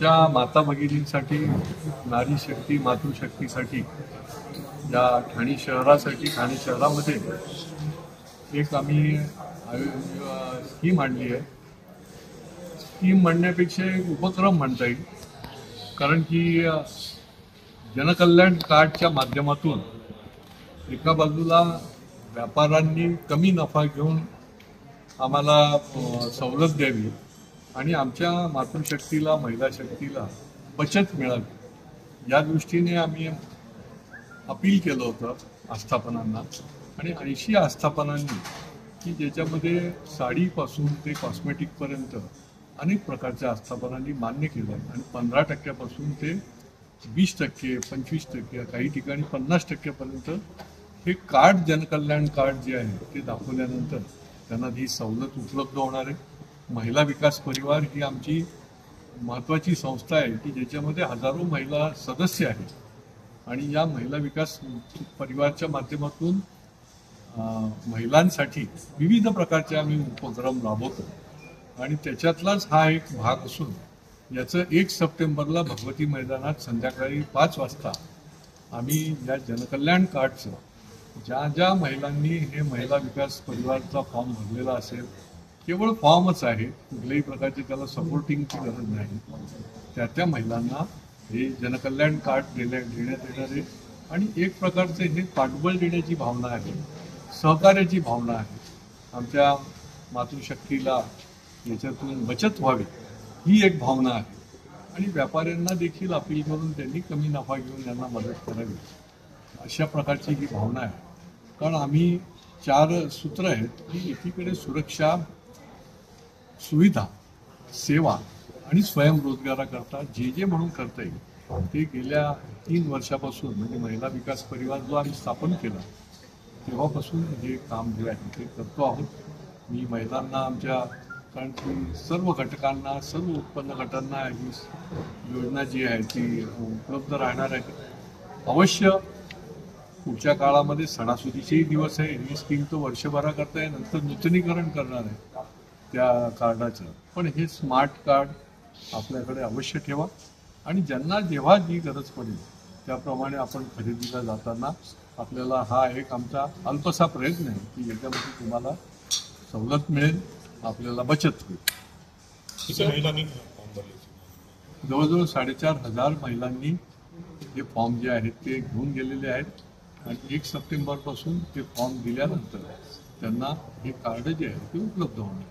आमच्या माता भगिनींसाठी, नारी शक्ती मातृशक्तीसाठी या ठाणे शहरामध्ये एक आम्ही स्कीम आणली आहे. स्कीम म्हणण्यापेक्षा एक उपक्रम म्हणता येईल, कारण की जनकल्याण कार्डच्या माध्यमातून एका बाजूला व्यापाऱ्यांनी कमी नफा घेऊन आम्हाला सवलत द्यावी आणि आमच्या मातृशक्तीला, महिला शक्तीला बचत मिळावी, या दृष्टीने आम्ही अपील केलं होतं आस्थापनांना. आणि 80 आस्थापनांनी की ज्याच्यामध्ये साडीपासून ते कॉस्मेटिकपर्यंत अनेक प्रकारच्या आस्थापनांनी मान्य केलं आहे. आणि 15% ते 20%, 25%, काही ठिकाणी 50%पर्यंत हे कार्ड, जनकल्याण कार्ड जे आहे ते दाखवल्यानंतर त्यांना ही सवलत उपलब्ध होणार आहे. महिला विकास परिवार ही आमची महत्त्वाची संस्था आहे की ज्याच्यामध्ये हजारो महिला सदस्य आहेत. आणि या महिला विकास परिवारच्या माध्यमातून महिलांसाठी विविध प्रकारचे आम्ही उपक्रम राबवतो. आणि त्याच्यातलाच हा एक भाग असून याचं 1 सप्टेंबरला भगवती मैदानात संध्याकाळी 5 वाजता आम्ही या जनकल्याण कार्डचं ज्या महिलांनी हे महिला विकास परिवारचा फॉर्म भरलेला असेल, केवळ फॉर्मच आहे, कुठल्याही प्रकारची त्याला सपोर्टिंगची गरज नाही, त्या महिलांना हे जनकल्याण कार्ड देण्यात येणार आहे. आणि एक प्रकारचे हे पाठबळ देण्याची भावना आहे, सहकार्याची भावना आहे. आमच्या मातृशक्तीला याच्यातून बचत व्हावी ही एक भावना आहे. आणि व्यापाऱ्यांना देखील अपील करून त्यांनी कमी नफा घेऊन त्यांना मदत करावी, अशा प्रकारची ही भावना आहे. कारण आम्ही 4 सूत्र आहेत की एकीकडे सुरक्षा, सुविधा, सेवा आणि स्वयंरोजगाराकरता जे म्हणून करता येईल ते गेल्या 3 वर्षापासून, म्हणजे महिला विकास परिवार जो आम्ही स्थापन केला तेव्हापासून हे काम जे आहे ते करतो आहोत. मी महिलांना आमच्या, कारण की सर्व घटकांना, सर्व उत्पन्न गटांना ही योजना जी आहे ती उपलब्ध राहणार आहे. अवश्य पुढच्या काळामध्ये सणासुदीचेही दिवस आहे. ही स्कीम तो वर्षभराकरता आहे, नंतर नूतनीकरण करणार आहे त्या कार्डाचं. पण हे स्मार्ट कार्ड आपल्याकडे अवश्य ठेवा आणि ज्यांना जेव्हा जी गरज पडेल त्याप्रमाणे आपण खरेदीला जाताना आपल्याला हा एक आमचा अल्पसा प्रयत्न आहे की याच्यामध्ये तुम्हाला सवलत मिळेल, आपल्याला बचत होईल. जवळजवळ 4,500 महिलांनी हे फॉर्म जे आहेत ते घेऊन गेलेले आहेत. आणि 1 सप्टेंबरपासून ते फॉर्म दिल्यानंतर त्यांना हे कार्ड जे आहे ते उपलब्ध होणार.